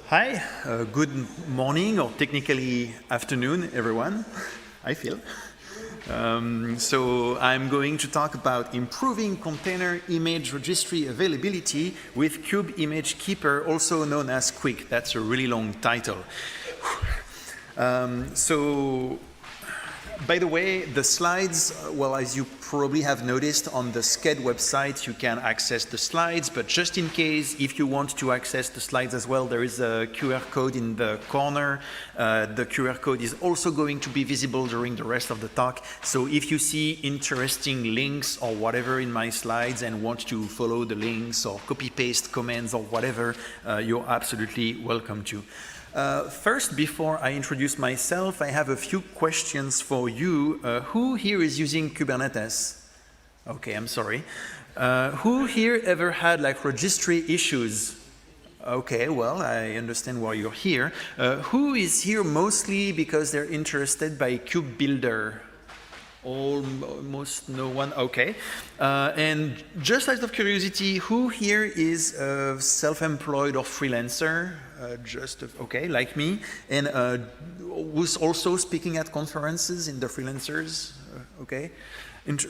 Hi, good morning or technically afternoon, everyone, I feel. So I'm going to talk about improving container image registry availability with Kube Image Keeper, also known as Quick. That's a really long title. By the way, the slides, well, as you probably have noticed on the SCED website, you can access the slides, but just in case, if you want to access the slides as well, there is a QR code in the corner. The QR code is also going to be visible during the rest of the talk. So if you see interesting links or whatever in my slides and want to follow the links or copy-paste comments or whatever, you're absolutely welcome to. First, before I introduce myself, I have a few questions for you. Who here is using Kubernetes? Okay, I'm sorry. Who here ever had like registry issues? Okay, well, I understand why you're here. Who is here mostly because they're interested by Kube Builder? Almost no one, okay. And just out of curiosity, who here is self-employed or freelancer? Okay, like me. And who's also speaking at conferences in the freelancers? Okay.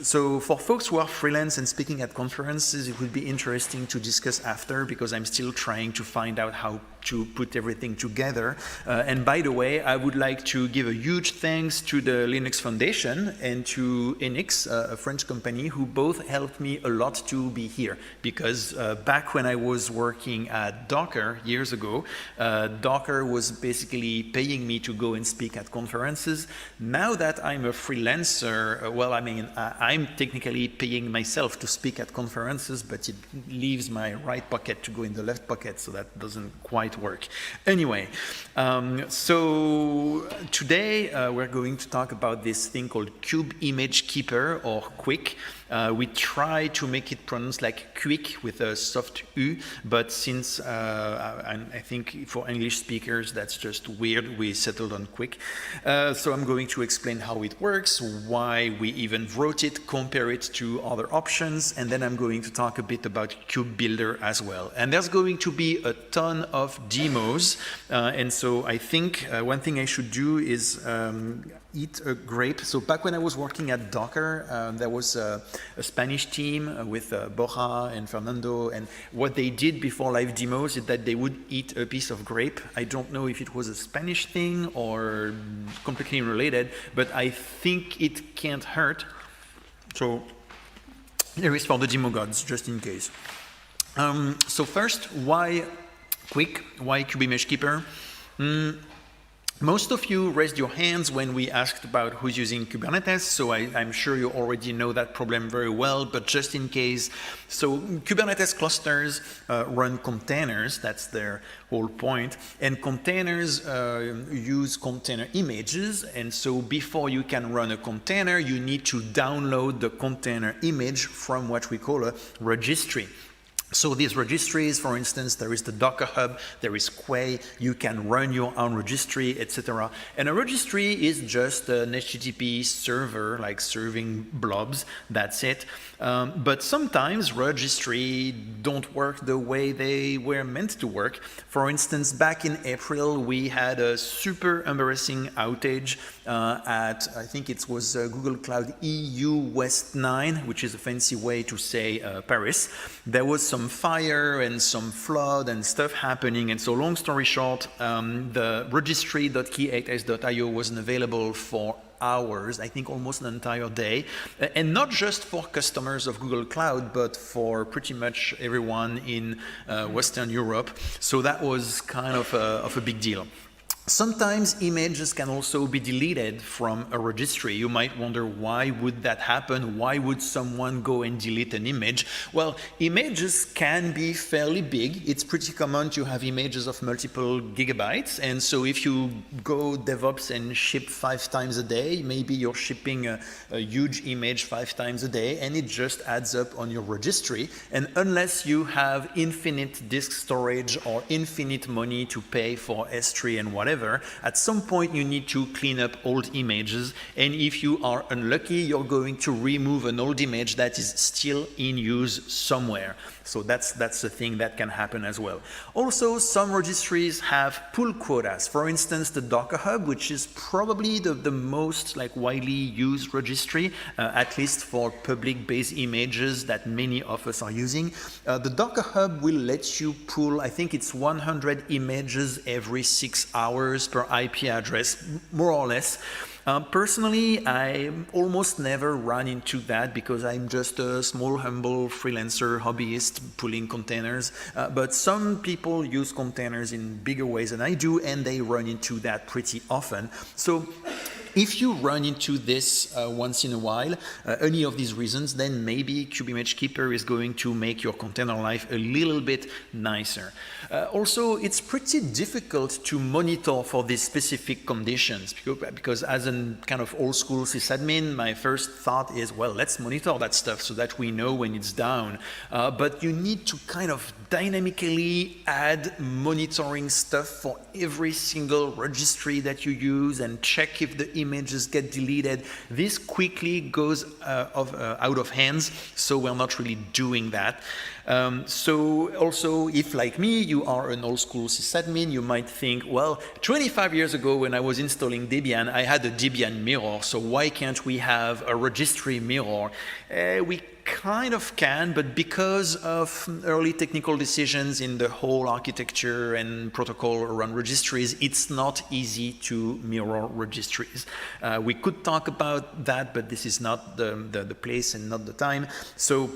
So for folks who are freelance and speaking at conferences, it would be interesting to discuss after because I'm still trying to find out how to put everything together. And by the way, I would like to give a huge thanks to the Linux Foundation and to Enix, a French company, who both helped me a lot to be here. Because back when I was working at Docker years ago, Docker was basically paying me to go and speak at conferences. Now that I'm a freelancer, well, I mean, I'm technically paying myself to speak at conferences, but it leaves my right pocket to go in the left pocket, so that doesn't quite work. Anyway, so today we're going to talk about this thing called Kube Image Keeper, or Quick. We try to make it pronounced like quick with a soft U, but since I think for English speakers that's just weird, we settled on Quick. So I'm going to explain how it works, why we even wrote it, compare it to other options, and then I'm going to talk a bit about Kube Builder as well. And there's going to be a ton of demos, and so I think one thing I should do is eat a grape. So back when I was working at Docker, there was a Spanish team with Borja and Fernando, and what they did before live demos is that they would eat a piece of grape. I don't know if it was a Spanish thing or completely related, but I think it can't hurt. So here is for the demo gods, just in case. So first, why Quick? Why Kube Image Keeper? Most of you raised your hands when we asked about who's using Kubernetes, so I'm sure you already know that problem very well, but just in case. So Kubernetes clusters run containers, that's their whole point, and containers use container images, and so before you can run a container, you need to download the container image from what we call a registry. So these registries, for instance, there is the Docker Hub, there is Kube, you can run your own registry, etc. And a registry is just an HTTP server, like serving blobs, that's it. But sometimes registry don't work the way they were meant to work. For instance, back in April, we had a super embarrassing outage at, I think it was Google Cloud EU West 9, which is a fancy way to say Paris. There was some fire and some flood and stuff happening, and so long story short, the registry.key8s.io wasn't available for hours, I think almost an entire day, and not just for customers of Google Cloud, but for pretty much everyone in Western Europe. So that was kind of a big deal. Sometimes images can also be deleted from a registry. You might wonder, why would that happen? Why would someone go and delete an image? Well, images can be fairly big. It's pretty common to have images of multiple gigabytes. And so if you go DevOps and ship 5 times a day, maybe you're shipping a huge image 5 times a day, and it just adds up on your registry. And unless you have infinite disk storage or infinite money to pay for S3 and whatever, at some point you need to clean up old images, and if you are unlucky, you're going to remove an old image that is still in use somewhere. So that's a thing that can happen as well. Also, some registries have pull quotas. For instance, the Docker Hub, which is probably the most like widely used registry, at least for public-based images that many of us are using. The Docker Hub will let you pull, I think it's 100 images every 6 hours per IP address, more or less. Personally, I almost never run into that because I'm just a small, humble freelancer hobbyist pulling containers. But some people use containers in bigger ways than I do, and they run into that pretty often. So if you run into this once in a while, any of these reasons, then maybe Kube Image Keeper is going to make your container life a little bit nicer. Also, it's pretty difficult to monitor for these specific conditions because as a kind of old school sysadmin, my first thought is, well, let's monitor that stuff so that we know when it's down. But you need to kind of dynamically add monitoring stuff for every single registry that you use and check if the images get deleted. This quickly goes out of hands, so we're not really doing that. So also, if like me, you are an old school sysadmin, you might think, well, 25 years ago when I was installing Debian, I had a Debian mirror, so why can't we have a registry mirror? We kind of can, but because of early technical decisions in the whole architecture and protocol around registries, it's not easy to mirror registries. We could talk about that, but this is not the place and not the time. So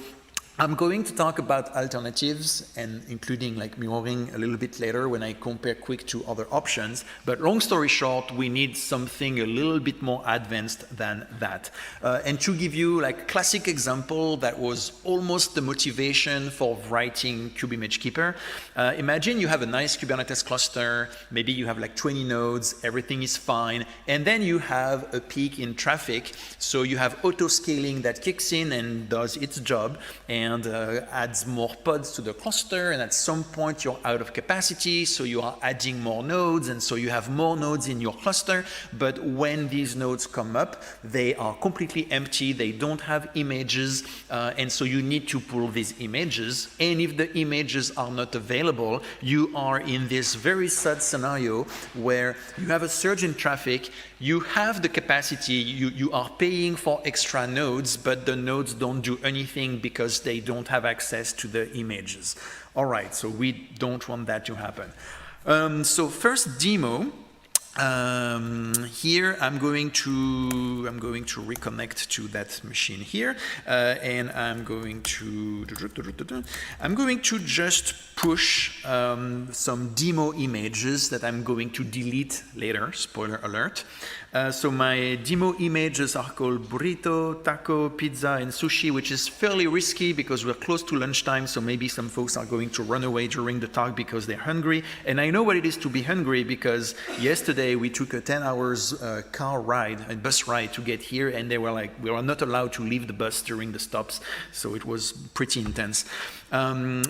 I'm going to talk about alternatives and including like mirroring a little bit later when I compare Quick to other options. But long story short, we need something a little bit more advanced than that. And to give you like a classic example that was almost the motivation for writing Kube Image Keeper. Imagine you have a nice Kubernetes cluster, maybe you have like 20 nodes, everything is fine, and then you have a peak in traffic. So you have auto scaling that kicks in and does its job and adds more pods to the cluster, and at some point you're out of capacity, so you are adding more nodes, and so you have more nodes in your cluster. But when these nodes come up, they are completely empty, they don't have images, and so you need to pull these images. And if the images are not available, you are in this very sad scenario where you have a surge in traffic, you have the capacity, you are paying for extra nodes, but the nodes don't do anything because they don't have access to the images. All right, so we don't want that to happen. So first demo. Here I'm going to reconnect to that machine here, and I'm going to just push some demo images that I'm going to delete later. Spoiler alert. So my demo images are called burrito, taco, pizza, and sushi, which is fairly risky because we're close to lunchtime, so maybe some folks are going to run away during the talk because they're hungry. And I know what it is to be hungry because yesterday we took a 10 hours a bus ride to get here, and they were like, we were not allowed to leave the bus during the stops, so it was pretty intense.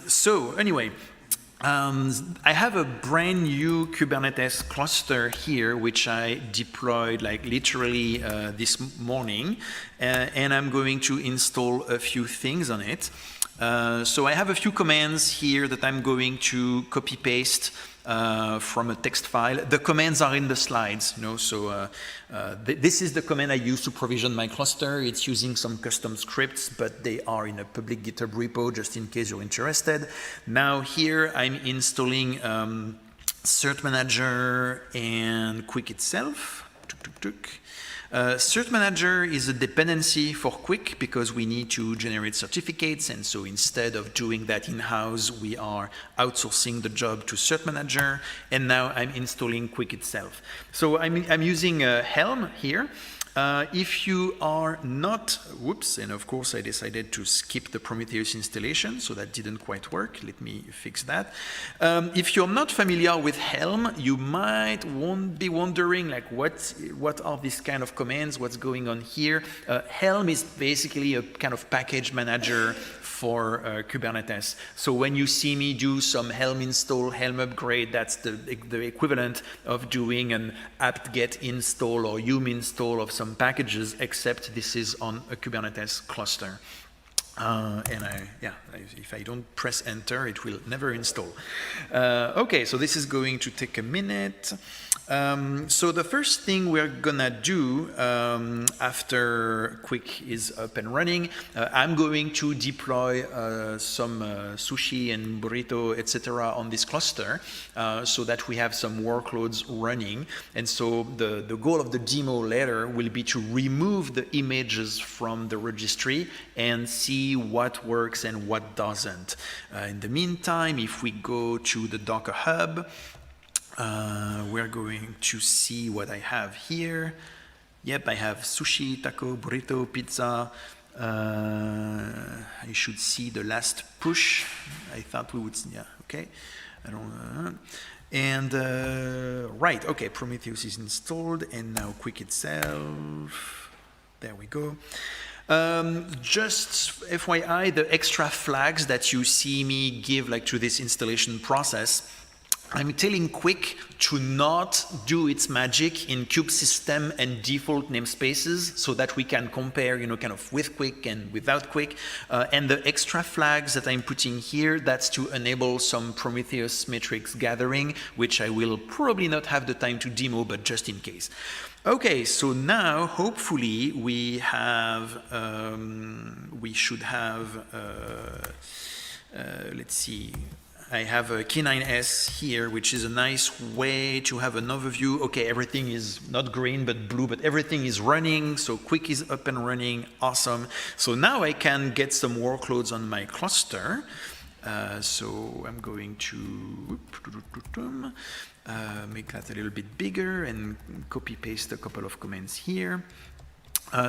So anyway, I have a brand new Kubernetes cluster here, which I deployed like literally this morning, and I'm going to install a few things on it. So I have a few commands here that I'm going to copy paste from a text file. The commands are in the slides, so this is the command I use to provision my cluster. It's using some custom scripts, but they are in a public GitHub repo just in case you're interested. Now here I'm installing Cert Manager and Quick itself. Cert Manager is a dependency for Quick because we need to generate certificates, and so instead of doing that in-house, we are outsourcing the job to Cert Manager, and now I'm installing Quick itself. So I'm using Helm here. If you are not, whoops, and of course I decided to skip the Prometheus installation, so that didn't quite work. Let me fix that. If you're not familiar with Helm, you might be wondering, like, what are these kind of commands? What's going on here? Helm is basically a kind of package manager for Kubernetes. So when you see me do some Helm install, Helm upgrade, that's the equivalent of doing an apt-get install or yum install of some packages, except this is on a Kubernetes cluster. If I don't press enter, it will never install. Okay, so this is going to take a minute. So the first thing we're gonna do after Quick is up and running, I'm going to deploy some sushi and burrito, etc. on this cluster so that we have some workloads running. And so the goal of the demo later will be to remove the images from the registry and see what works and what doesn't. In the meantime, if we go to the Docker Hub, we're going to see what I have here. Yep, I have sushi, taco, burrito, pizza. I should see the last push. I thought we would, yeah, okay. I don't and right, okay, Prometheus is installed, and now Quick itself. There we go. Just FYI, the extra flags that you see me give like to this installation process, I'm telling Quick to not do its magic in Kube system and default namespaces so that we can compare, you know, kind of with Quick and without Quick. And the extra flags that I'm putting here, that's to enable some Prometheus metrics gathering, which I will probably not have the time to demo, but just in case. Okay, so now hopefully we have, we should have, let's see, I have a K9S here, which is a nice way to have an overview. Okay, everything is not green but blue, but everything is running, so Quick is up and running, awesome. So now I can get some workloads on my cluster. So I'm going to make that a little bit bigger and copy paste a couple of comments here.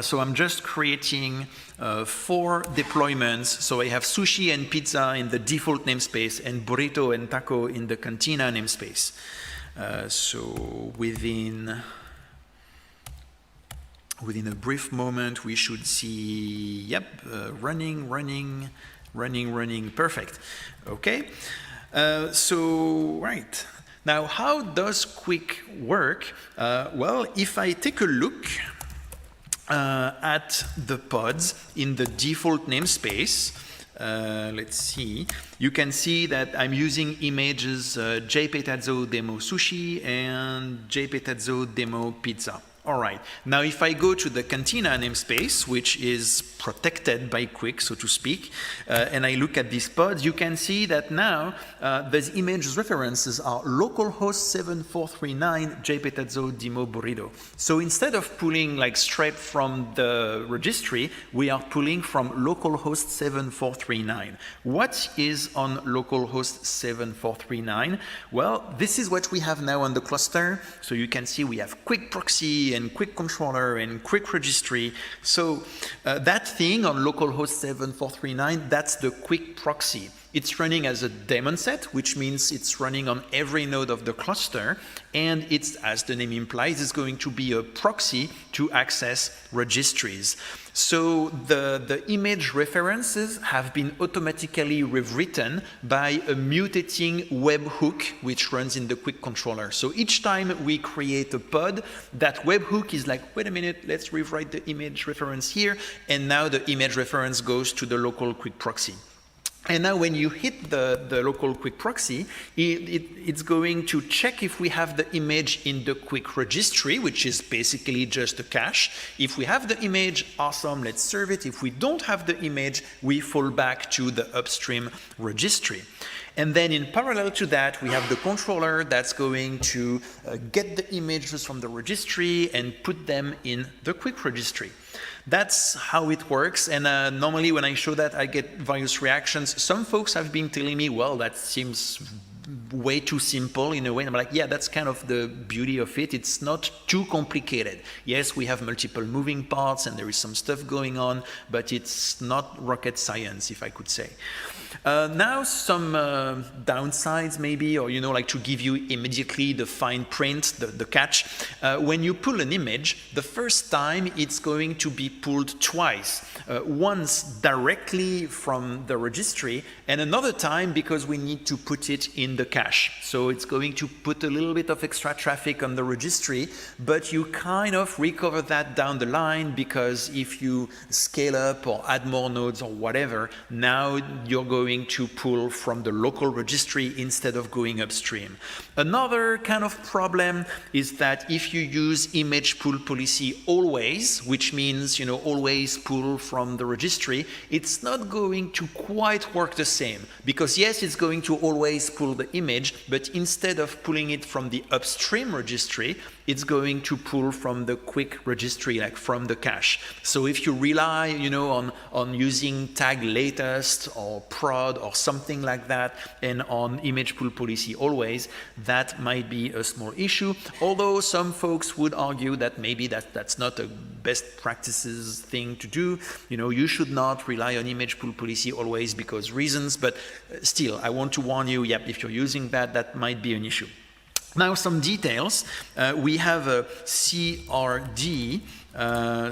So I'm just creating 4 deployments. So I have sushi and pizza in the default namespace and burrito and taco in the cantina namespace. So within a brief moment, we should see, yep, running, perfect. Okay, so right. Now, how does Quick work? Well, if I take a look at the pods in the default namespace, let's see, you can see that I'm using images jpetazzo demo sushi and jpetazzo demo pizza. All right, now if I go to the cantina namespace, which is protected by Quick, so to speak, and I look at these pods, you can see that now these image references are localhost 7439 jpetazzo demo burrito. So instead of pulling like straight from the registry, we are pulling from localhost 7439. What is on localhost 7439? Well, this is what we have now on the cluster. So you can see we have Quick proxy and Quick controller and Quick registry. So that thing on localhost 7439, that's the Quick proxy. It's running as a daemon set, which means it's running on every node of the cluster, and it's, as the name implies, it's going to be a proxy to access registries. So the image references have been automatically rewritten by a mutating webhook, which runs in the Quick controller. So each time we create a pod, that webhook is like, wait a minute, let's rewrite the image reference here, and now the image reference goes to the local Quick proxy. And now when you hit the local Quick proxy, it's going to check if we have the image in the Quick registry, which is basically just a cache. If we have the image, awesome, let's serve it. If we don't have the image, we fall back to the upstream registry. And then in parallel to that, we have the controller that's going to get the images from the registry and put them in the Quick registry. That's how it works, and normally when I show that, I get various reactions. Some folks have been telling me, well, that seems way too simple in a way. And I'm like, yeah, that's kind of the beauty of it. It's not too complicated. Yes, we have multiple moving parts and there is some stuff going on, but it's not rocket science, if I could say. Now some downsides maybe, or like to give you immediately the fine print, the catch. When you pull an image, the first time it's going to be pulled twice. Once directly from the registry, and another time because we need to put it in in the cache. So it's going to put a little bit of extra traffic on the registry, but you kind of recover that down the line, because if you scale up or add more nodes or whatever, now you're going to pull from the local registry instead of going upstream. Another kind of problem is that if you use image pull policy always, which means, you know, always pull from the registry, it's not going to quite work the same, because yes, it's going to always pull the image, but instead of pulling it from the upstream registry, it's going to pull from the quick registry, like from the cache. So if you rely, you know, on using tag latest or prod or something like that, and on image pull policy always, that might be a small issue. Although some folks would argue that maybe that's not a best practices thing to do. You know, you should not rely on image pull policy always because reasons, but still, I want to warn you, yep, if you're using that, that might be an issue. Now some details. We have a CRD, a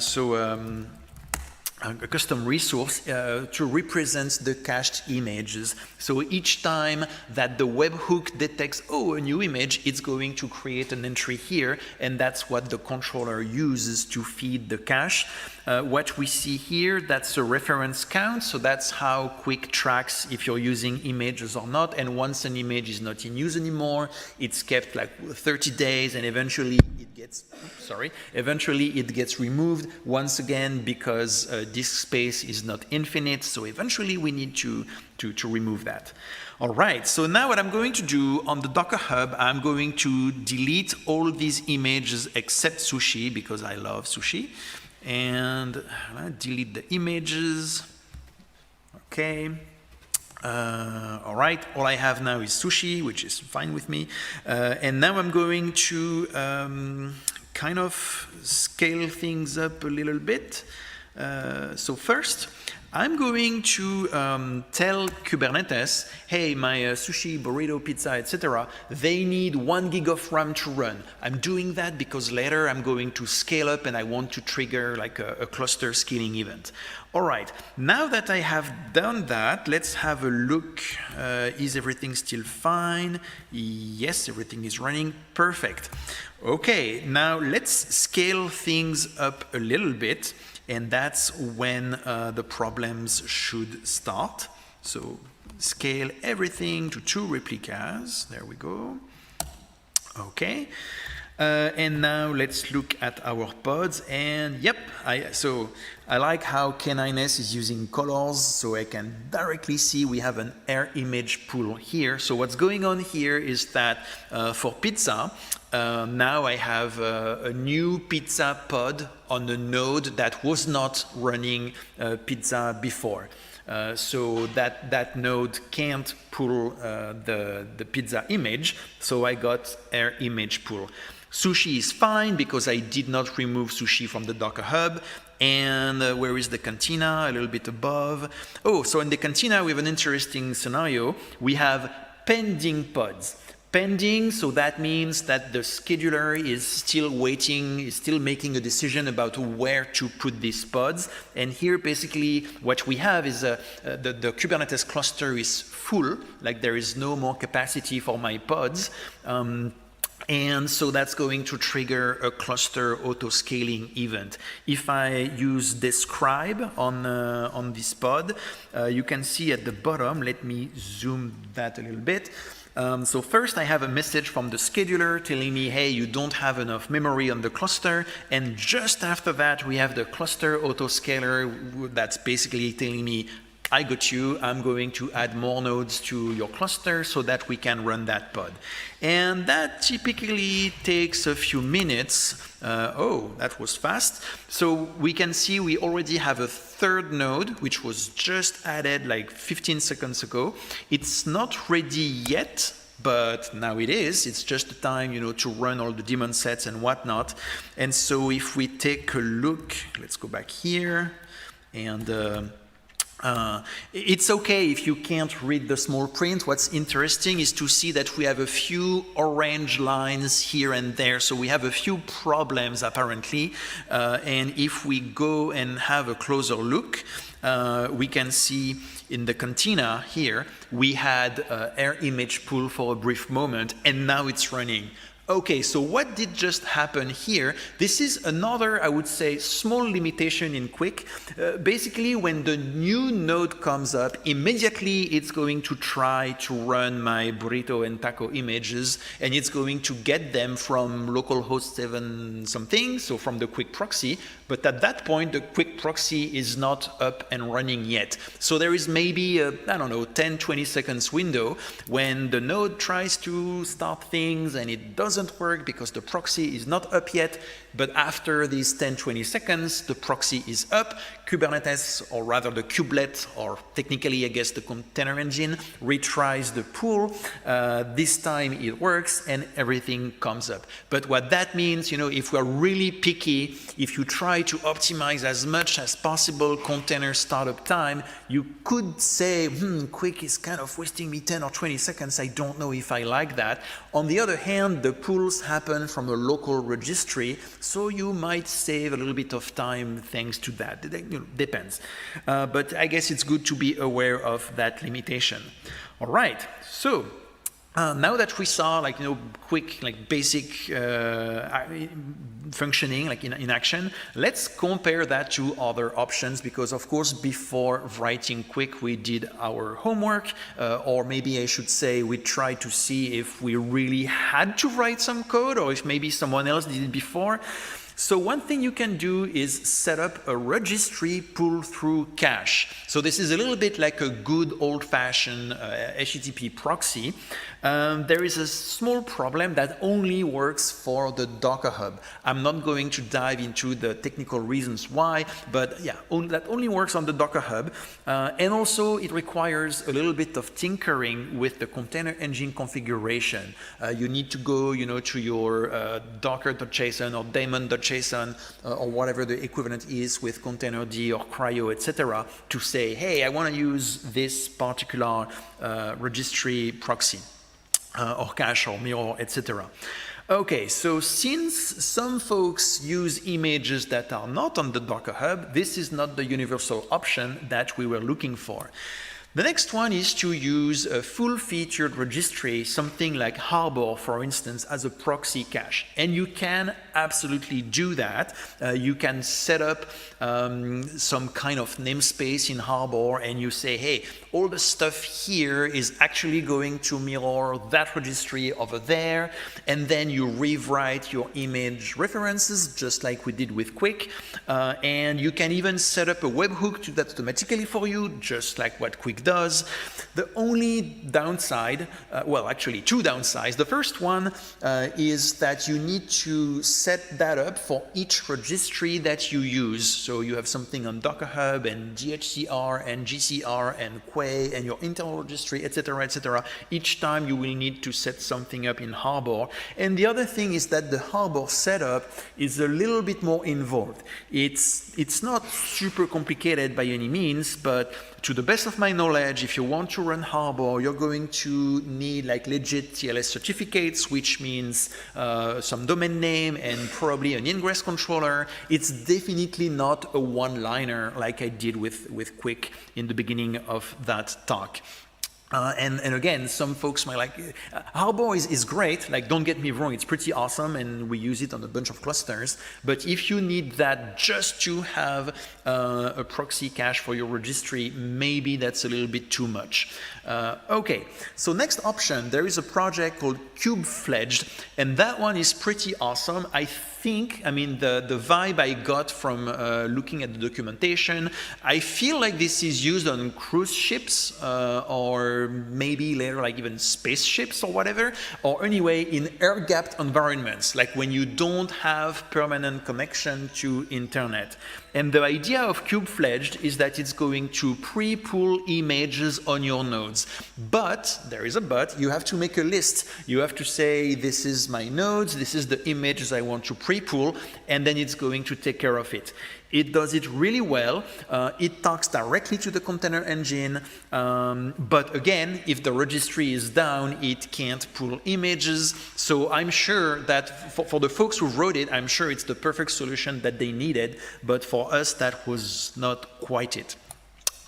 custom resource to represent the cached images. So each time that the webhook detects, oh, a new image, it's going to create an entry here, and that's what the controller uses to feed the cache. What we see here, that's a reference count, so that's how Quick tracks if you're using images or not, and once an image is not in use anymore, it's kept like 30 days, and eventually it gets removed once again, because disk space is not infinite, so eventually we need to remove that. All right, so now what I'm going to do on the Docker Hub, I'm going to delete all these images except sushi, because I love sushi, and delete the images. Okay. All right, all I have now is sushi, which is fine with me. And now I'm going to kind of scale things up a little bit. So first, I'm going to tell Kubernetes, hey, my sushi, burrito, pizza, etc., they need 1 gig of RAM to run. I'm doing that because later I'm going to scale up and I want to trigger like a cluster scaling event. All right, now that I have done that, let's have a look. Is everything still fine? Yes, everything is running. Perfect. Okay, now let's scale things up a little bit. And that's when the problems should start. So scale everything to 2 replicas. There we go. Okay. And now let's look at our pods. And yep, so I like how K9S is using colors, so I can directly see we have an air image pool here. So what's going on here is that for pizza, now I have a new pizza pod on a node that was not running pizza before. So that node can't pull the pizza image, so I got air image pool. Sushi is fine because I did not remove sushi from the Docker Hub. And where is the cantina? A little bit above. Oh, so in the cantina we have an interesting scenario. We have pending pods. Pending, so that means that the scheduler is still waiting, is still making a decision about where to put these pods. And here basically what we have is the Kubernetes cluster is full, like there is no more capacity for my pods. And so that's going to trigger a cluster auto-scaling event. If I use describe on this pod, you can see at the bottom, let me zoom that a little bit. So first I have a message from the scheduler telling me, hey, you don't have enough memory on the cluster. And just after that, we have the cluster autoscaler that's basically telling me, I got you, I'm going to add more nodes to your cluster so that we can run that pod. And that typically takes a few minutes. Oh, that was fast. So we can see we already have a third node, which was just added like 15 seconds ago. It's not ready yet, but now it is. It's just the time, to run all the daemon sets and whatnot. And so if we take a look, let's go back here, and it's okay if you can't read the small print. What's interesting is to see that we have a few orange lines here and there. So we have a few problems apparently. And if we go and have a closer look, we can see in the cantina here, we had air image pool for a brief moment, and now it's running. Okay, so what did just happen here? This is another, I would say, small limitation in Quick. Basically, when the new node comes up, immediately it's going to try to run my burrito and taco images, and it's going to get them from localhost 7 something, so from the Quick proxy. But at that point, the Quick proxy is not up and running yet. So there is maybe a, I don't know, 10, 20 seconds window when the node tries to start things and it doesn't work because the proxy is not up yet. But after these 10, 20 seconds, the proxy is up. Kubernetes, or rather the kubelet, or technically, I guess, the container engine, retries the pool. This time it works and everything comes up. But what that means, you know, if we're really picky, if you try to optimize as much as possible container startup time, you could say, Quick is kind of wasting me 10 or 20 seconds. I don't know if I like that. On the other hand, the pools happen from a local registry, so you might save a little bit of time thanks to that. It depends. But I guess it's good to be aware of that limitation. All right, so now that we saw, like, you know, Quick, like basic functioning, like in action, let's compare that to other options, because of course before writing Quick we did our homework, or maybe I should say we tried to see if we really had to write some code, or if maybe someone else did it before. So one thing you can do is set up a registry pull-through cache. So this is a little bit like a good old-fashioned HTTP proxy. There is a small problem that only works for the Docker Hub. I'm not going to dive into the technical reasons why, but yeah, that only works on the Docker Hub. And also it requires a little bit of tinkering with the container engine configuration. You need to go, you know, to your docker.json or daemon.json or whatever the equivalent is with containerd or cryo, etc., to say, hey, I want to use this particular registry proxy or cache or mirror, etc. Okay, so since some folks use images that are not on the Docker Hub, this is not the universal option that we were looking for. The next one is to use a full-featured registry, something like Harbor, for instance, as a proxy cache. And you can absolutely do that. You can set up some kind of namespace in Harbor, and you say, hey, all the stuff here is actually going to mirror that registry over there, and then you rewrite your image references, just like we did with Quick. And you can even set up a webhook to that automatically for you, just like what Quick does. The only downside, well, actually two downsides. The first one is that you need to set that up for each registry that you use. So you have something on Docker Hub and DHCR and GCR and Quay and your internal registry, etc., etc. Each time you will need to set something up in Harbor. And the other thing is that the Harbor setup is a little bit more involved. It's not super complicated by any means, but to the best of my knowledge, if you want to run Harbor, you're going to need like legit TLS certificates, which means some domain name and probably an ingress controller. It's definitely not a one-liner like I did with Quick in the beginning of that talk. And again, some folks might like, Harbor is great, like don't get me wrong, it's pretty awesome and we use it on a bunch of clusters, but if you need that just to have a proxy cache for your registry, maybe that's a little bit too much. Okay, so next option, there is a project called Kube, and that one is pretty awesome. I mean, the vibe I got from looking at the documentation, I feel like this is used on cruise ships or maybe later like even spaceships or whatever, or anyway in air-gapped environments, like when you don't have permanent connection to internet. And the idea of Kube is that it's going to pre-pull images on your nodes. But, there is a but, you have to make a list. You have to say, this is my nodes, this is the images I want to pre-pull, and then it's going to take care of it. It does it really well. It talks directly to the container engine. But again, if the registry is down, it can't pull images. So I'm sure that for the folks who wrote it, I'm sure it's the perfect solution that they needed. But for us, that was not quite it.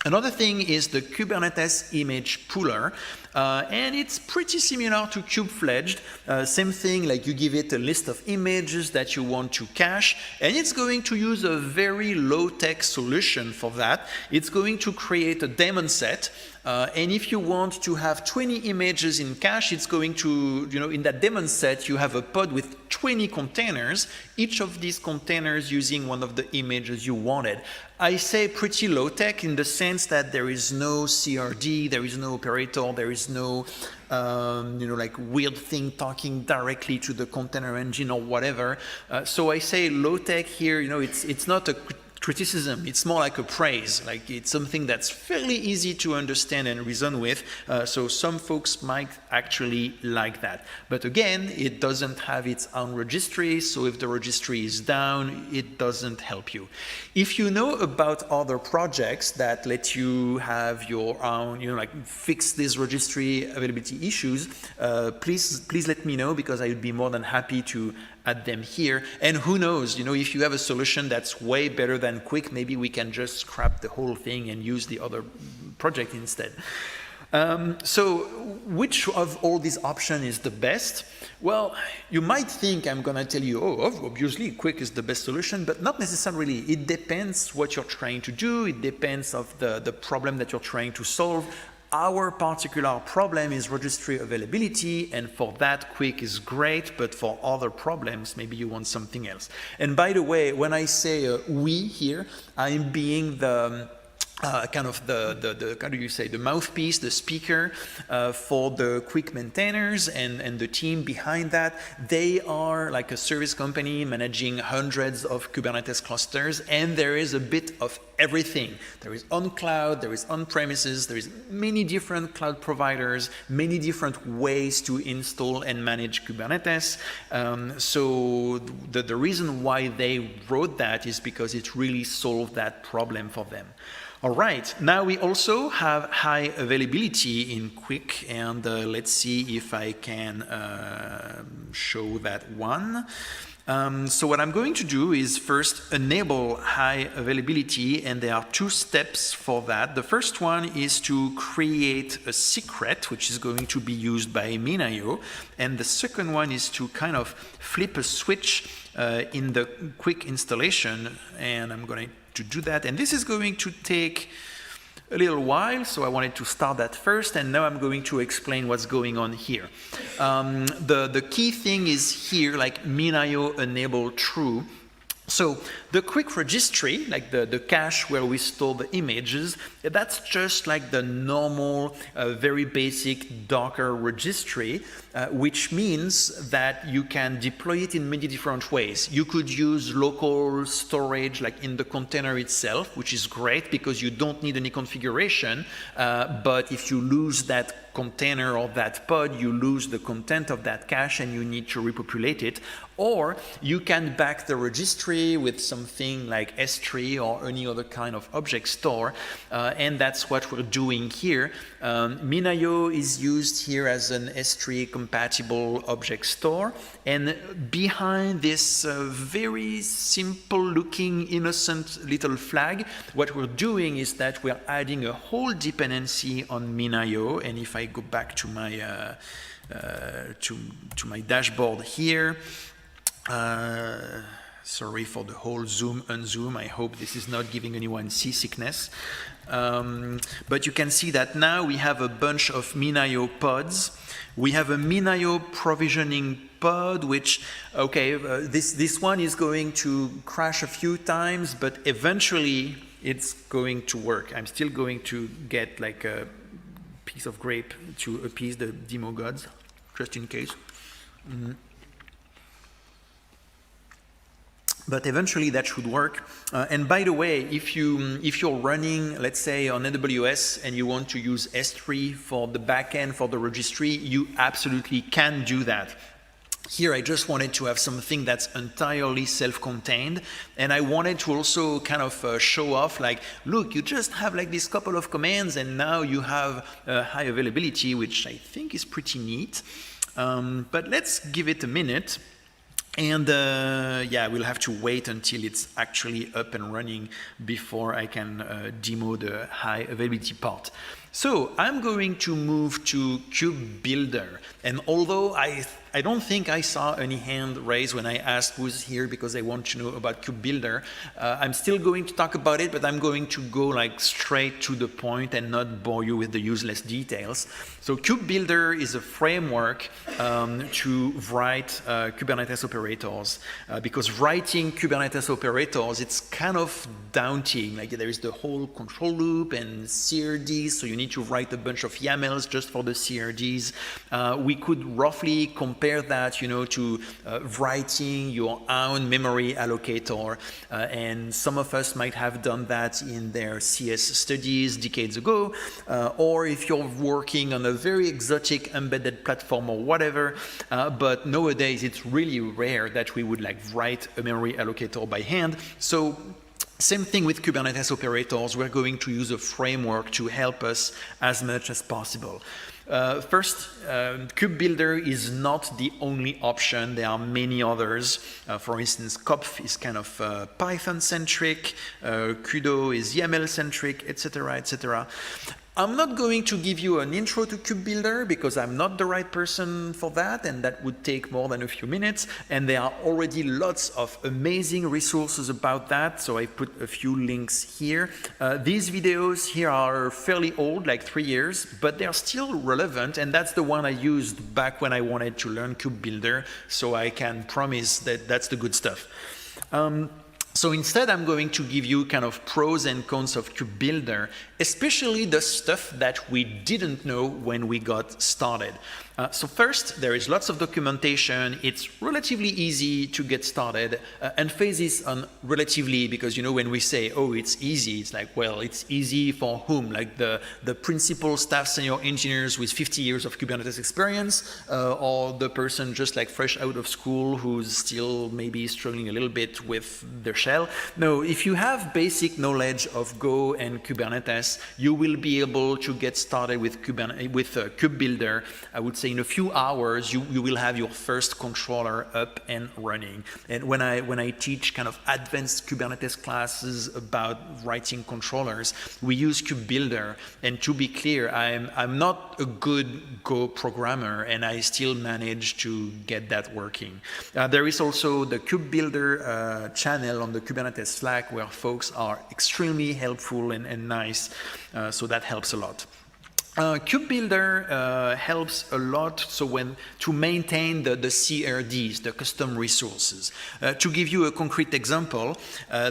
Another thing is the Kubernetes image pooler, and it's pretty similar to Kube-fledged. Same thing, like you give it a list of images that you want to cache, and it's going to use a very low-tech solution for that. It's going to create a daemon set, and if you want to have 20 images in cache, it's going to, in that daemon set, you have a pod with 20 containers, each of these containers using one of the images you wanted. I say pretty low-tech in the sense that there is no CRD, there is no operator, there is no like weird thing talking directly to the container engine or whatever. So I say low-tech here, it's not a criticism, it's more like a praise, like it's something that's fairly easy to understand and reason with, so some folks might actually like that. But again, it doesn't have its own registry, so if the registry is down, it doesn't help you. If you know about other projects that let you have your own, like fix these registry availability issues, please let me know, because I would be more than happy to add them here. And who knows, if you have a solution that's way better than Quick, maybe we can just scrap the whole thing and use the other project instead. So which of all these options is the best? Well, you might think I'm going to tell you, obviously Quick is the best solution, but not necessarily. It depends what you're trying to do. It depends of the problem that you're trying to solve. Our particular problem is registry availability, and for that, Quick is great, but for other problems, maybe you want something else. And by the way, when I say we here, I'm being the kind of the how do you say, the mouthpiece, the speaker for the Quick maintainers and the team behind that. They are like a service company managing hundreds of Kubernetes clusters, and there is a bit of everything. There is on cloud, there is on premises, there is many different cloud providers, many different ways to install and manage Kubernetes. So the reason why they wrote that is because it really solved that problem for them. All right, now we also have high availability in Quick, and let's see if I can show that one. So what I'm going to do is first enable high availability, and there are two steps for that. The first one is to create a secret, which is going to be used by Min.io, and the second one is to kind of flip a switch in the Quick installation, and I'm going to do that, and this is going to take a little while, so I wanted to start that first, and now I'm going to explain what's going on here. The key thing is here, like Min.io enable true. So the Quick registry, like the cache where we store the images, that's just like the normal, very basic Docker registry, which means that you can deploy it in many different ways. You could use local storage, like in the container itself, which is great because you don't need any configuration, but if you lose that container or that pod, you lose the content of that cache and you need to repopulate it. Or you can back the registry with something like S3 or any other kind of object store, and that's what we're doing here. Min.io is used here as an S3 compatible object store, and behind this very simple looking innocent little flag, what we're doing is that we're adding a whole dependency on Min.io. And if I go back to my to my dashboard here, sorry for the whole zoom unzoom. I hope this is not giving anyone seasickness. But you can see that now we have a bunch of Min.io pods. We have a Min.io provisioning pod, which, okay, this one is going to crash a few times, but eventually it's going to work. I'm still going to get like a piece of grape to appease the demo gods, just in case. But eventually that should work. And by the way, if you're running, let's say on AWS, and you want to use S3 for the backend for the registry, you absolutely can do that. Here I just wanted to have something that's entirely self-contained, and I wanted to also kind of show off, like, look, you just have like this couple of commands and now you have high availability, which I think is pretty neat. But let's give it a minute. And yeah, we'll have to wait until it's actually up and running before I can demo the high availability part. So I'm going to move to Kube Builder. And although I don't think I saw any hand raised when I asked who's here because they want to know about Kube Builder, I'm still going to talk about it, but I'm going to go like straight to the point and not bore you with the useless details. So Kube Builder is a framework to write Kubernetes operators, because writing Kubernetes operators, it's kind of daunting. Like there is the whole control loop and CRDs, so you need to write a bunch of YAMLs just for the CRDs. We could roughly compare that, you know, to writing your own memory allocator, and some of us might have done that in their CS studies decades ago, or if you're working on a very exotic embedded platform or whatever, but nowadays it's really rare that we would like write a memory allocator by hand. So same thing with Kubernetes operators. We're going to use a framework to help us as much as possible. First, Kube Builder is not the only option. There are many others. For instance, Kopf is kind of Python-centric, Kudo is YAML-centric, etc., etc. I'm not going to give you an intro to Kube Builder because I'm not the right person for that, and that would take more than a few minutes, and there are already lots of amazing resources about that, so I put a few links here. These videos here are fairly old, like 3 years, but they're still relevant, and that's the one I used back when I wanted to learn Kube Builder, so I can promise that that's the good stuff. So instead, I'm going to give you kind of pros and cons of Kube Builder, especially the stuff that we didn't know when we got started. So first, there is lots of documentation. It's relatively easy to get started. Emphasis on relatively, because, you know, when we say, oh, it's easy, it's like, well, it's easy for whom? Like the principal staff senior engineers with 50 years of Kubernetes experience, or the person just like fresh out of school who's still maybe struggling a little bit with their shell. No, if you have basic knowledge of Go and Kubernetes, you will be able to get started with Kube Builder. I would say in a few hours, you will have your first controller up and running. And when I teach kind of advanced Kubernetes classes about writing controllers, we use Kube Builder. And to be clear, I'm not a good Go programmer, and I still manage to get that working. There is also the Kube Builder channel on the Kubernetes Slack where folks are extremely helpful and nice, so that helps a lot. Kube Builder helps a lot to maintain the CRDs, the custom resources. To give you a concrete example,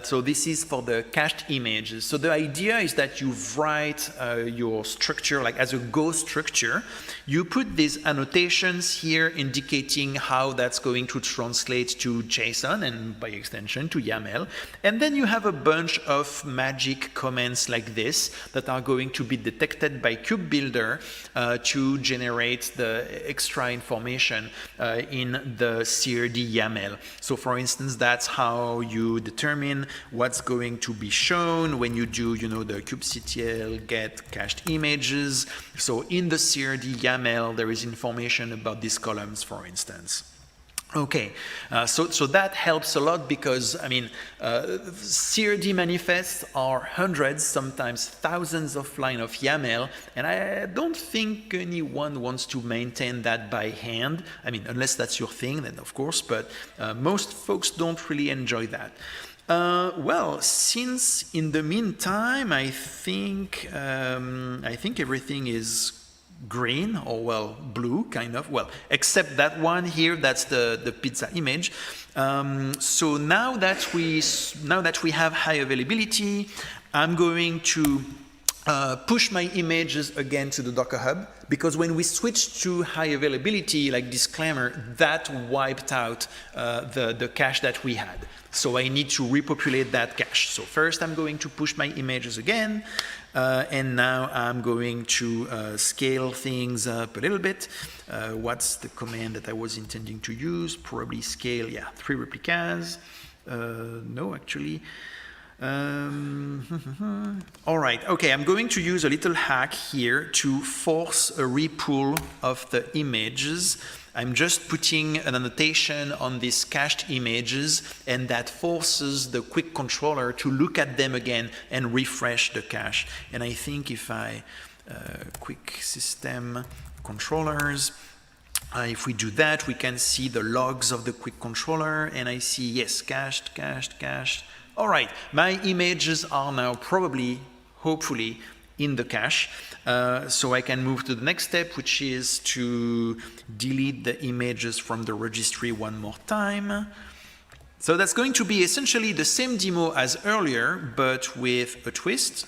so this is for the cached images. So the idea is that you write your structure like as a Go structure. You put these annotations here indicating how that's going to translate to JSON and by extension to YAML. And then you have a bunch of magic comments like this that are going to be detected by Kube Builder to generate the extra information in the CRD YAML. So for instance, that's how you determine what's going to be shown when you do, you know, the kubectl get cached images. So in the CRD YAML, there is information about these columns, for instance. Okay, so that helps a lot because, I mean, CRD manifests are hundreds, sometimes thousands of lines of YAML, and I don't think anyone wants to maintain that by hand. I mean, unless that's your thing, then of course, but most folks don't really enjoy that. Well, since in the meantime, I think everything is green, or well, blue, kind of, well, except that one here, that's the pizza image. So now that we have high availability, I'm going to push my images again to the Docker Hub, because when we switched to high availability, like disclaimer, that wiped out the cache that we had. So I need to repopulate that cache. So first I'm going to push my images again, and now I'm going to scale things up a little bit. What's the command that I was intending to use? Probably scale, yeah, 3 replicas. No, actually. All right, okay, I'm going to use a little hack here to force a repull of the images. I'm just putting an annotation on these cached images, and that forces the Quick controller to look at them again and refresh the cache. And I think if I Quick system controllers, if we do that, we can see the logs of the Quick controller, and I see, yes, cached, cached, cached. All right, my images are now probably, hopefully, in the cache. So I can move to the next step, which is to delete the images from the registry one more time. So that's going to be essentially the same demo as earlier, but with a twist.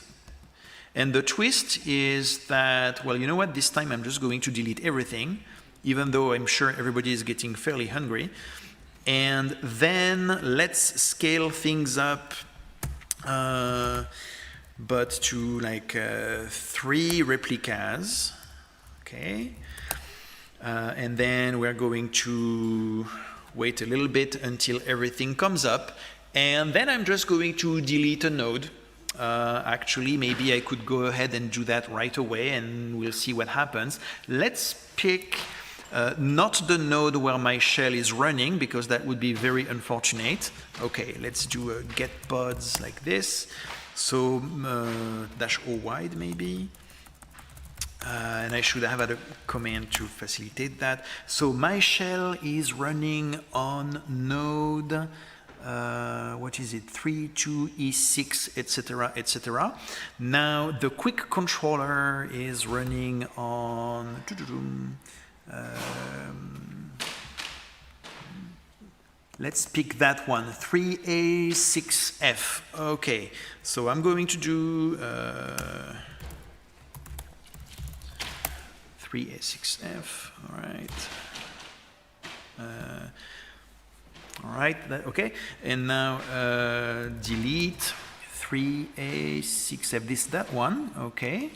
And the twist is that, well, you know what, this time I'm just going to delete everything, even though I'm sure everybody is getting fairly hungry. And then let's scale things up, but to like 3 replicas, okay? And then we're going to wait a little bit until everything comes up, and then I'm just going to delete a node. Actually, maybe I could go ahead and do that right away, and we'll see what happens. Let's pick not the node where my shell is running, because that would be very unfortunate. Okay, let's do a get pods like this. So -o wide maybe. And I should have had a command to facilitate that. So my shell is running on node, what is it, 3, 2, E6, etc., etc. Now the Quick controller is running on let's pick that one, 3A6F. Okay, so I'm going to do 3A6F, all right. Okay, and now delete 3A6F, that one, okay.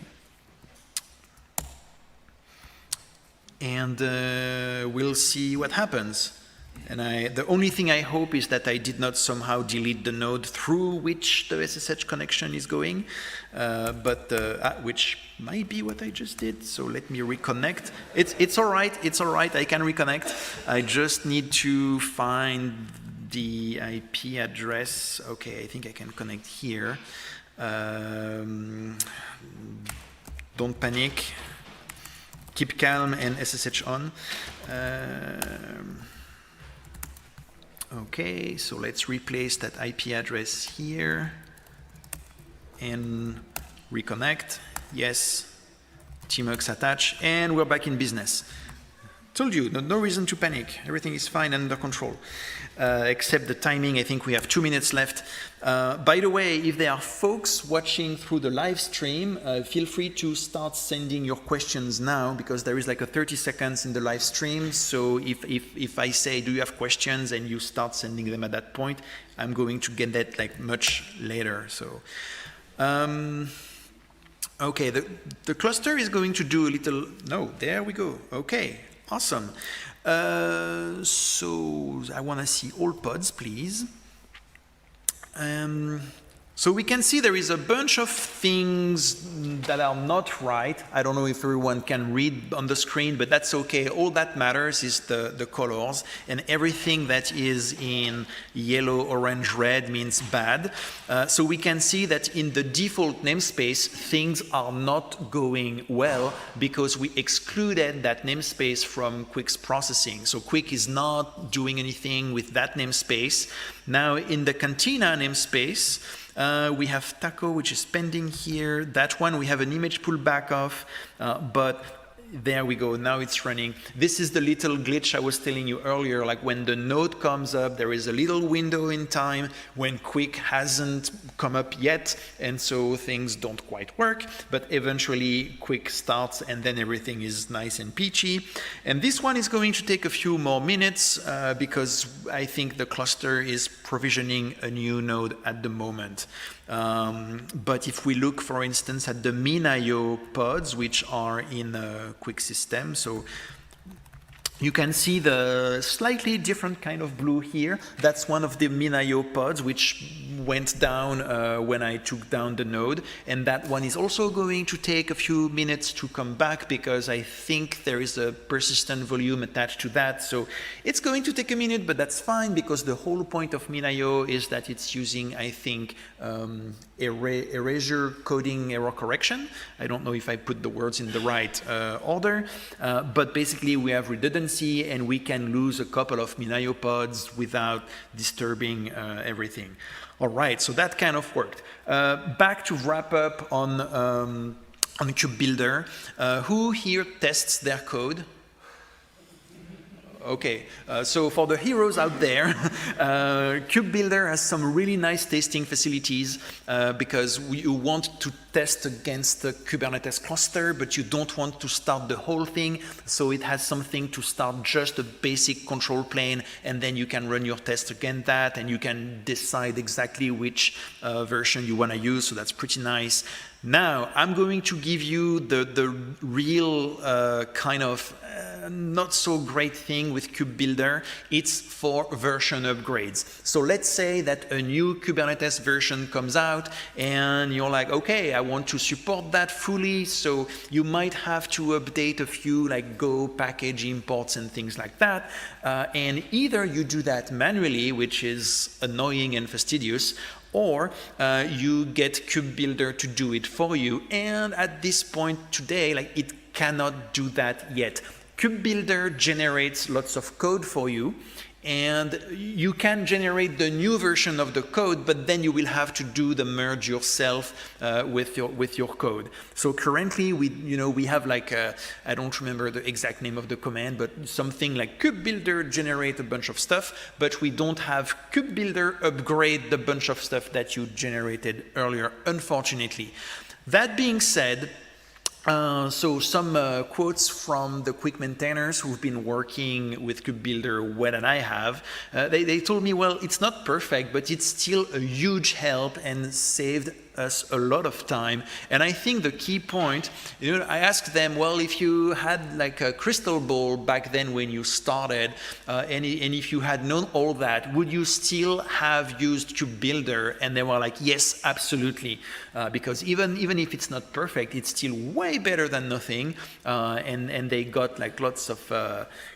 And we'll see what happens. And the only thing I hope is that I did not somehow delete the node through which the SSH connection is going, which might be what I just did. So let me reconnect. It's all right. It's all right. I can reconnect. I just need to find the IP address. Okay, I think I can connect here. Don't panic. Keep calm and SSH on. Okay, so let's replace that IP address here and reconnect. Yes, tmux attach, and we're back in business. Told you, no reason to panic. Everything is fine and under control, except the timing. I think we have 2 minutes left. By the way, if there are folks watching through the live stream, feel free to start sending your questions now, because there is like a 30 seconds in the live stream. So if I say, do you have questions, and you start sending them at that point, I'm going to get that like much later. So, okay, the cluster is going to do a little, no, there we go. Okay. Awesome. So I want to see all pods, please. So we can see there is a bunch of things that are not right. I don't know if everyone can read on the screen, but that's okay. All that matters is the colors, and everything that is in yellow, orange, red means bad. So we can see that in the default namespace, things are not going well because we excluded that namespace from Quick's processing. So Quick is not doing anything with that namespace. Now in the Cantina namespace, we have Taco, which is pending here. That one, we have an image pullback of, but there we go, now it's running. This is the little glitch I was telling you earlier, like when the node comes up, there is a little window in time when Quick hasn't come up yet, and so things don't quite work, but eventually Quick starts and then everything is nice and peachy. And this one is going to take a few more minutes because I think the cluster is provisioning a new node at the moment. But if we look, for instance, at the min.io pods, which are in a Quick system, so you can see the slightly different kind of blue here. That's one of the min.io pods, which went down when I took down the node, and that one is also going to take a few minutes to come back because I think there is a persistent volume attached to that. So it's going to take a minute, but that's fine because the whole point of MinIO is that it's using, I think, erasure coding error correction. I don't know if I put the words in the right order, but basically we have redundancy and we can lose a couple of MinIO pods without disturbing everything. All right, so that kind of worked. Back to wrap up on Kube Builder. Who here tests their code? Okay, so for the heroes out there, Kube Builder has some really nice testing facilities because you want to test against the Kubernetes cluster, but you don't want to start the whole thing. So it has something to start just a basic control plane, and then you can run your test against that, and you can decide exactly which version you want to use. So that's pretty nice. Now, I'm going to give you the real kind of not so great thing with Kube Builder. It's for version upgrades. So let's say that a new Kubernetes version comes out and you're like, okay, I want to support that fully. So you might have to update a few like Go package imports and things like that. And either you do that manually, which is annoying and fastidious, or you get Kube Builder to do it for you. And at this point today, like it cannot do that yet. Kube Builder generates lots of code for you, and you can generate the new version of the code, but then you will have to do the merge yourself with your code. So currently, we have like I don't remember the exact name of the command, but something like Kube Builder generate a bunch of stuff, but we don't have Kube Builder upgrade the bunch of stuff that you generated earlier, unfortunately. That being said, so some quotes from the quick maintainers who've been working with Kube Builder well than I have. They told me, well, it's not perfect, but it's still a huge help and saved us a lot of time. And I think the key point, I asked them, well, if you had like a crystal ball back then when you started, and if you had known all that, would you still have used Kube Builder? And they were like, yes, absolutely. Because even if it's not perfect, it's still way better than nothing. And they got like lots of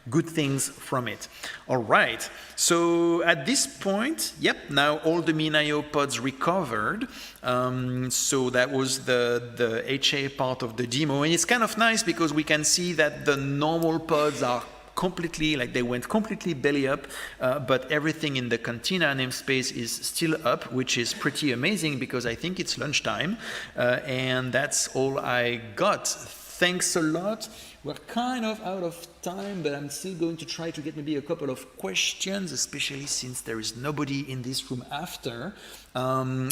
good things from it. All right. So at this point, yep, now all the MinIO pods recovered. So that was the HA part of the demo. And it's kind of nice because we can see that the normal pods are completely, like they went completely belly up, but everything in the Cantina namespace is still up, which is pretty amazing because I think it's lunchtime. And that's all I got. Thanks a lot. We're kind of out of time, but I'm still going to try to get maybe a couple of questions, especially since there is nobody in this room after.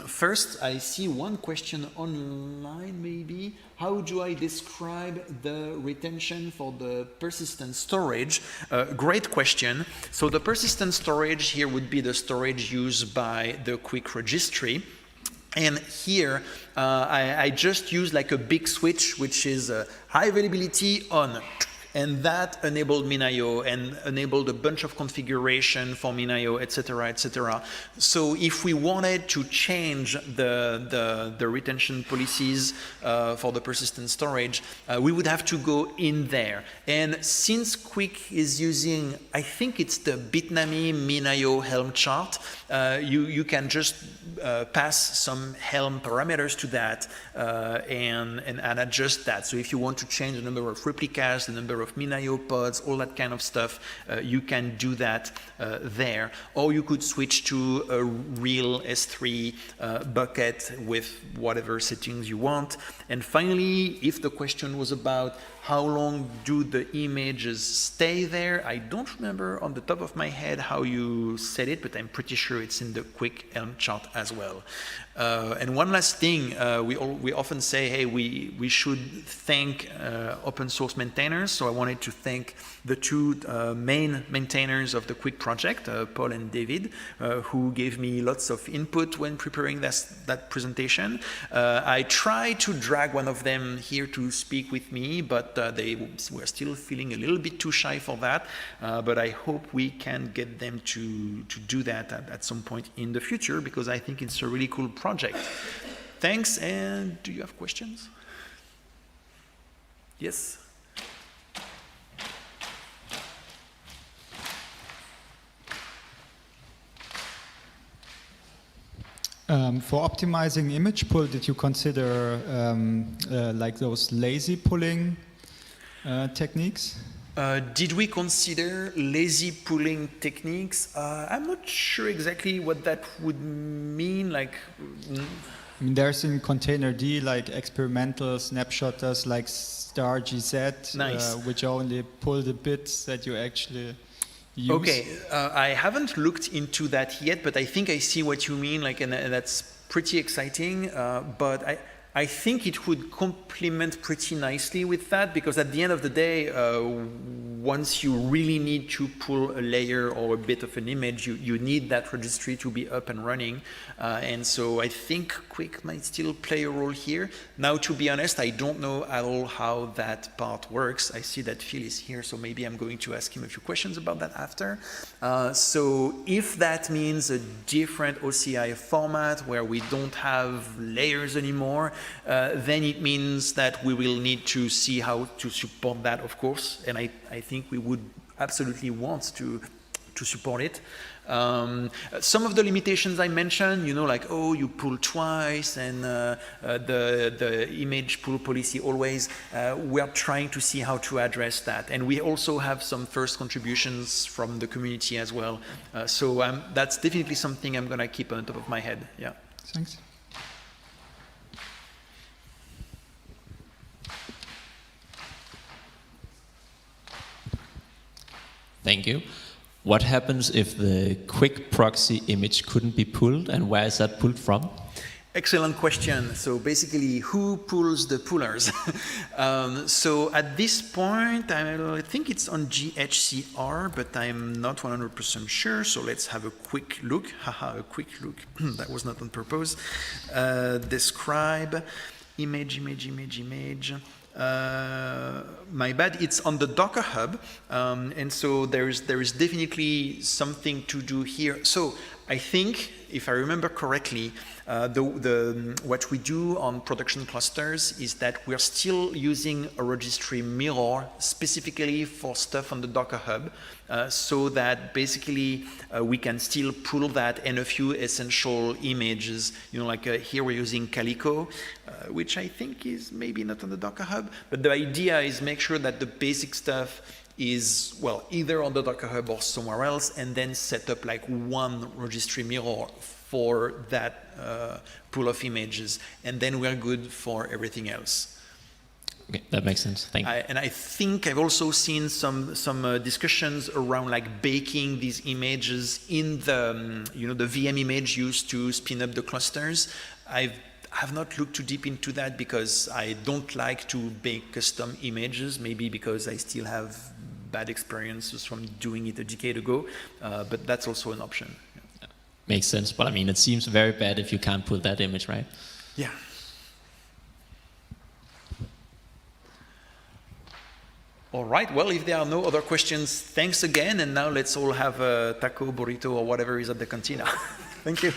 First, I see one question online, maybe. How do I describe the retention for the persistent storage? Great question. So the persistent storage here would be the storage used by the quick registry. And here, I just use like a big switch, which is high availability on. And that enabled MinIO and enabled a bunch of configuration for MinIO, et cetera, et cetera. So if we wanted to change the retention policies for the persistent storage, we would have to go in there. And since Quick is using, I think it's the Bitnami MinIO Helm chart, you can just pass some Helm parameters to that and adjust that. So if you want to change the number of replicas, the number of MinIO pods, all that kind of stuff, you can do that there. Or you could switch to a real S3 bucket with whatever settings you want. And finally, if the question was about how long do the images stay there, I don't remember on the top of my head how you said it, but I'm pretty sure it's in the quick Helm chart as well. And one last thing, we often say, hey, we should thank open source maintainers. So I wanted to thank the two main maintainers of the Quick project, Paul and David, who gave me lots of input when preparing that presentation. I tried to drag one of them here to speak with me, but they were still feeling a little bit too shy for that. But I hope we can get them to do that at some point in the future, because I think it's a really cool project. Thanks, and do you have questions? Yes? For optimizing image pull, did you consider like those lazy pulling techniques? Did we consider lazy pulling techniques? I'm not sure exactly what that would mean. Like, I mean, there's in containerd like experimental snapshotters like StarGZ, nice. Which only pull the bits that you actually use. Okay, I haven't looked into that yet, but I think I see what you mean. Like, and that's pretty exciting. But I think it would complement pretty nicely with that, because at the end of the day, once you really need to pull a layer or a bit of an image, you need that registry to be up and running. And so I think Quick might still play a role here. Now, to be honest, I don't know at all how that part works. I see that Phil is here, so maybe I'm going to ask him a few questions about that after. So if that means a different OCI format where we don't have layers anymore, then it means that we will need to see how to support that, of course, and I think we would absolutely want to support it. Some of the limitations I mentioned, you know, like, oh, you pull twice, and the image pull policy always, we are trying to see how to address that. And we also have some first contributions from the community as well. So that's definitely something I'm going to keep on top of my head. Yeah. Thanks. Thank you. What happens if the Quick proxy image couldn't be pulled, and where is that pulled from? Excellent question. So basically, who pulls the pullers? So at this point, I think it's on GHCR, but I'm not 100% sure. So let's have a quick look. Haha, a quick look. That was not on purpose. Describe image. My bad, it's on the Docker Hub, and so there is definitely something to do here. So I think, if I remember correctly, what we do on production clusters is that we're still using a registry mirror specifically for stuff on the Docker Hub, so that basically we can still pull that and a few essential images. You know, like here we're using Calico, which I think is maybe not on the Docker Hub, but the idea is make sure that the basic stuff is, well, either on the Docker Hub or somewhere else, and then set up like one registry mirror for that pool of images, and then we're good for everything else. Okay, that makes sense. Thank you. And I think I've also seen some discussions around like baking these images in the the VM image used to spin up the clusters. I have not looked too deep into that because I don't like to bake custom images, maybe because I still have bad experiences from doing it a decade ago, but that's also an option. Yeah. Makes sense, but I mean, it seems very bad if you can't pull that image, right? Yeah. All right, well, if there are no other questions, thanks again, and now let's all have a taco, burrito, or whatever is at the cantina. Thank you.